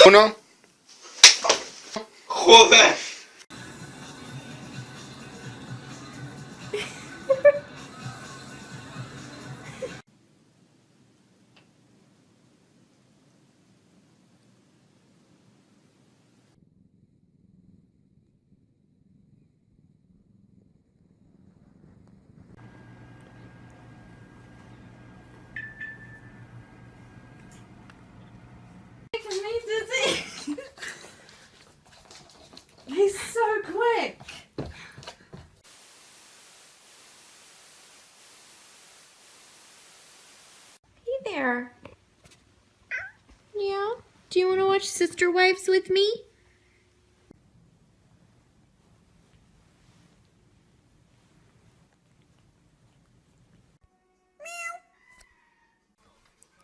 Uno. Joder. He's so quick. Hey there. Yeah? Do you want to watch Sister Wives with me?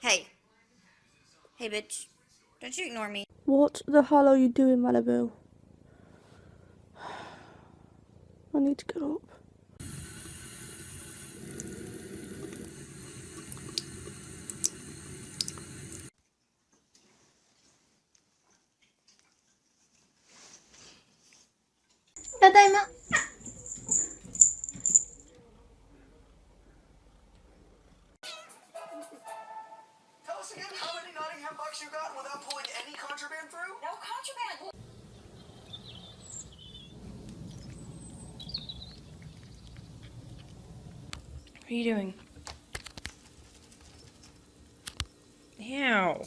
Hey. Hey, bitch. Don't you ignore me. What the hell are you doing, Malibu? I need to get up. Tadaima. Tell us again how many Nottingham bucks you got without pulling any contraband through? No contraband. What are you doing? Ew.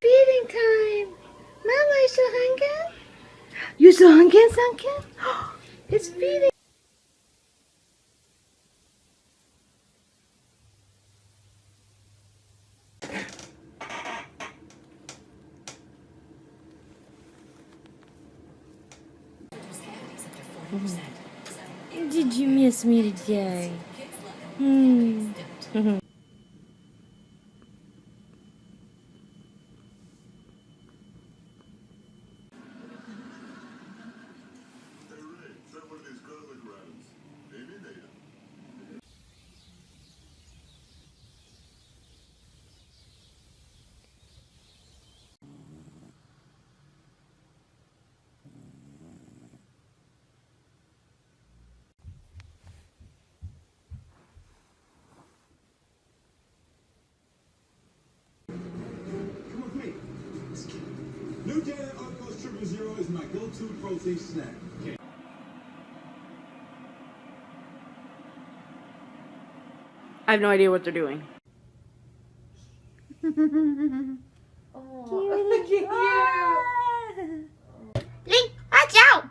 Feeding time. Mama, you so hungry? You so hungry, Sunken? It's feeding. Did you miss me today? Come with me. New Data Utmost Triple Zero is my go-to protein snack. I have no idea what they're doing. Link, watch out!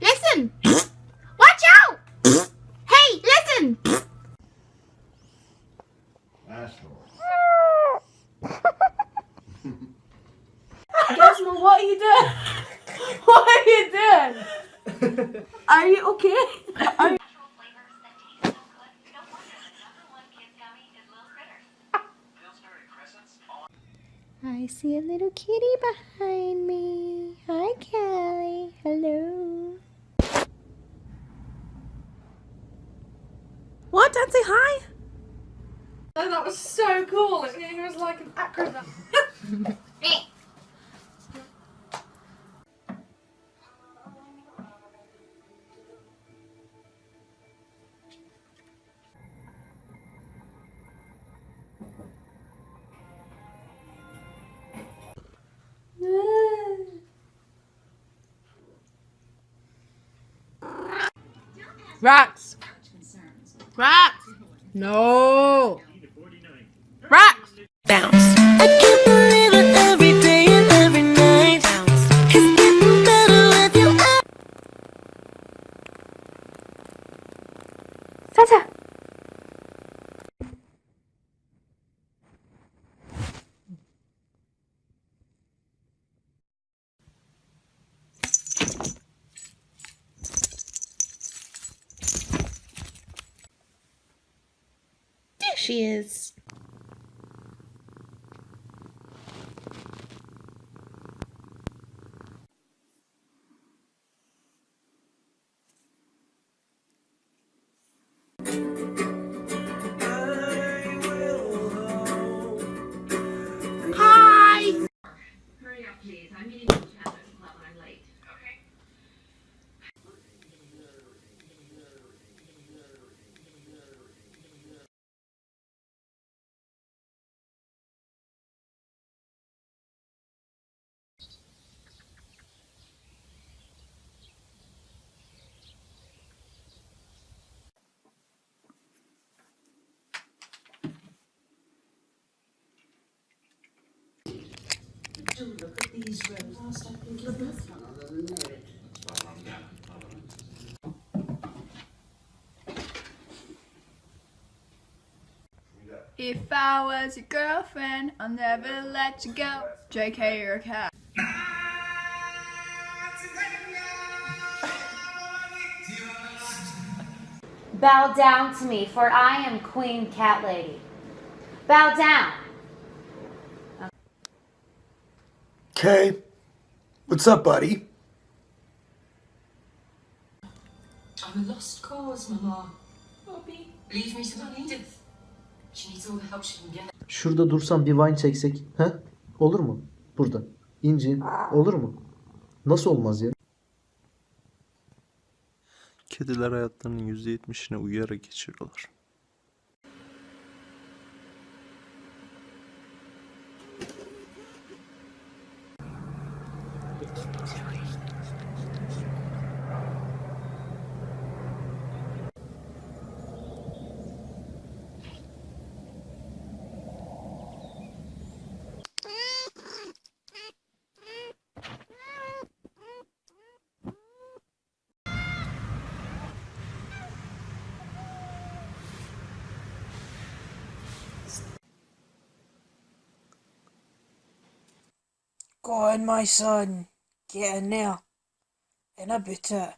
Listen! Watch out! Hey, listen! Desmond, what are you doing? What are you doing? Are you okay? Are you I see a little kitty behind me. Hi, Callie. Hello. What? Don't say hi? Oh, that was so cool. He was like an acrobat. Rax! Rax! No! Rax! Bounce. I can't believe it every day and every night. Bounce. It's getting better with you. Sasa? she is. Hurry up, please. I'm meeting with Chad at the club and I'm late. Okay. If I was your girlfriend, I'll never let you go. JK, you're a cat. Bow down to me, for I am Queen Cat Lady. Bow down. Okay. What's up, buddy? I'm a lost cause, Mama. Bobby, leave me to my Edith. She needs all the help she can get. Şurada dursam bir wine çeksek. He? Olur mu? Burada. İnci. Olur mu? Nasıl olmaz ya? Kediler hayatlarının %70'ini uyuyarak geçiriyorlar. Go on, my son. Get in there. In a bit it.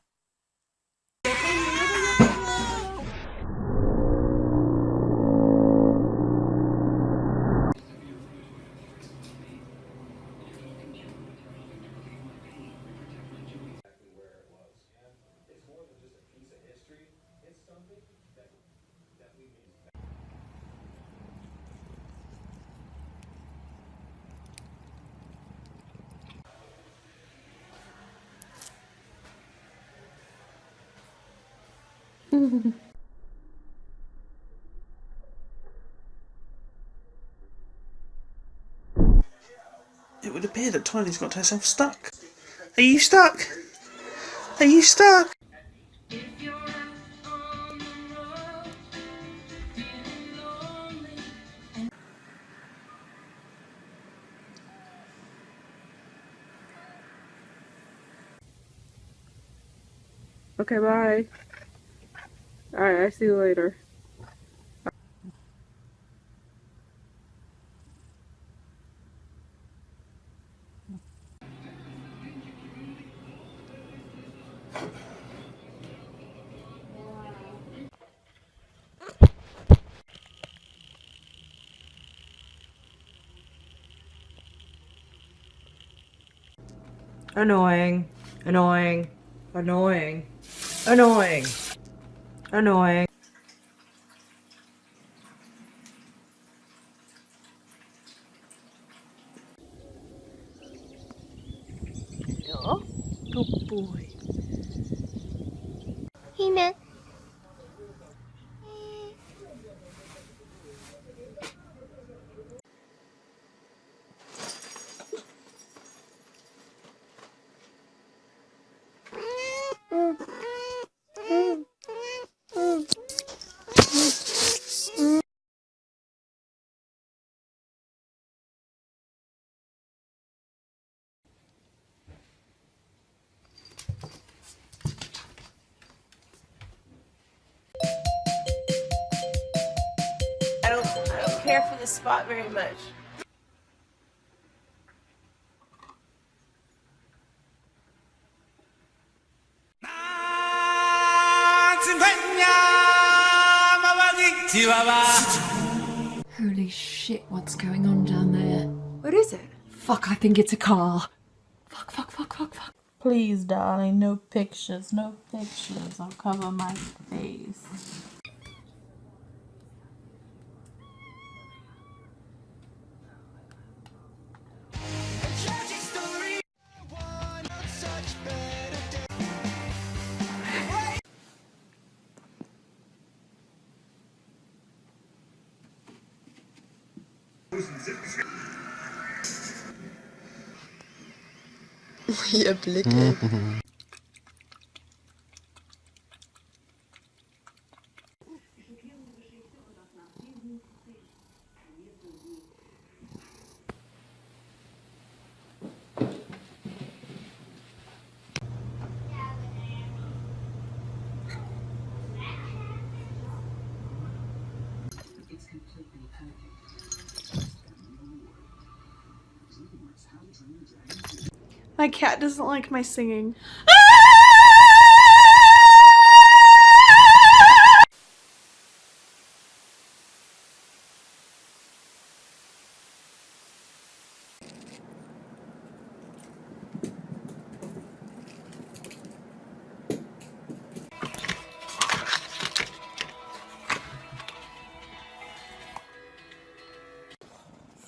It would appear that Tiny's got herself stuck. Are you stuck? Are you stuck? Okay, bye. Alright, I see you later. Annoying. Annoying. Annoying. Annoying. Annoying. Oh, good boy. Hina. I don't care for this spot very much. Chihuahua. shit, what's going on down there? What is it? Fuck, I think it's a car. Fuck, fuck, fuck, fuck, fuck. Please, darling, no pictures, no pictures. I'll cover my face. Ihr Blicke. My cat doesn't like my singing.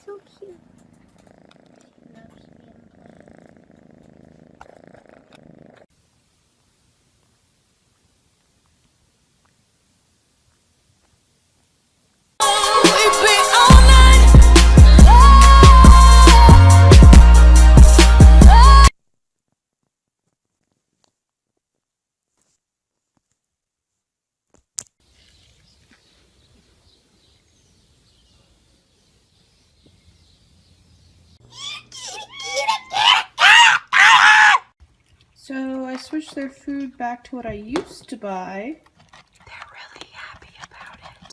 So cute. So I switched their food back to what I used to buy. They're really happy about it.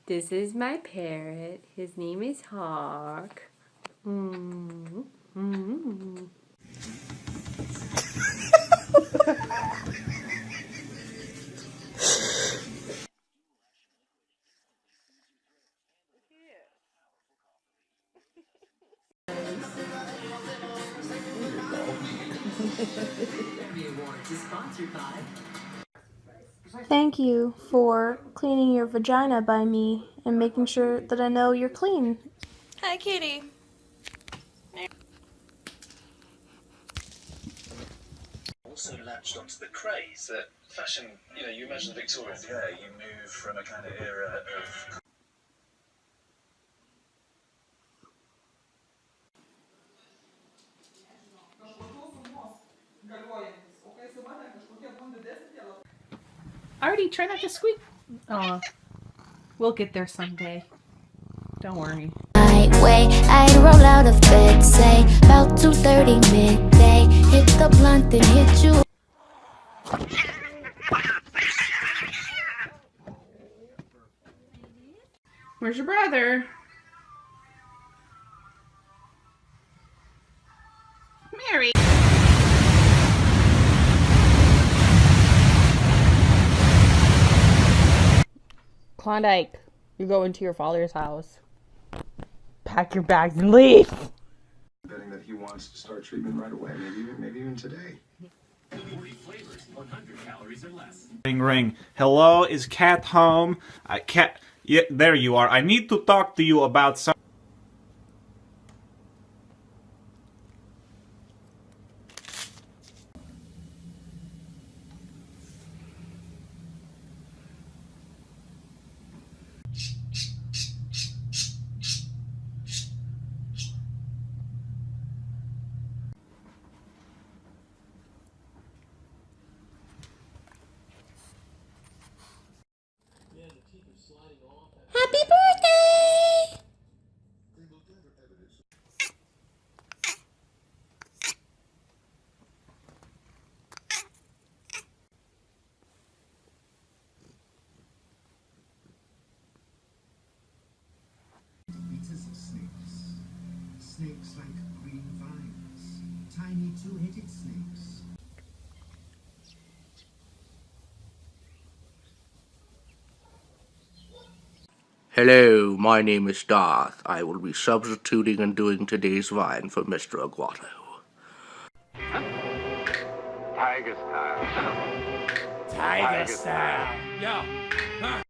This is my parrot. His name is Hawk. Thank you for cleaning your vagina by me and making sure that I know you're clean. Hi, kitty. Also latched onto the craze that fashion, you know, you imagine Victoria's, yeah, you move from a kind of era of... Artie, try not to squeak. Aw. We'll get there someday. Don't worry. My way, I roll out of bed, say about 2:30 midday. Hit the blunt and hit you. Where's your brother? Mary. Klondike, you're going to your father's house. Pack your bags and leave. Betting that he wants to start treatment right away, maybe even today. 40 flavors, 100 calories or less. Ring ring. Hello, is Cat home? Cat, yeah, there you are. I need to talk to you about some. Happy birthday! snakes like green vines. Tiny two-headed snakes. Hello, my name is Darth. I will be substituting and doing today's vine for Mr. Aguato. Tiger style. Tiger style. Yeah.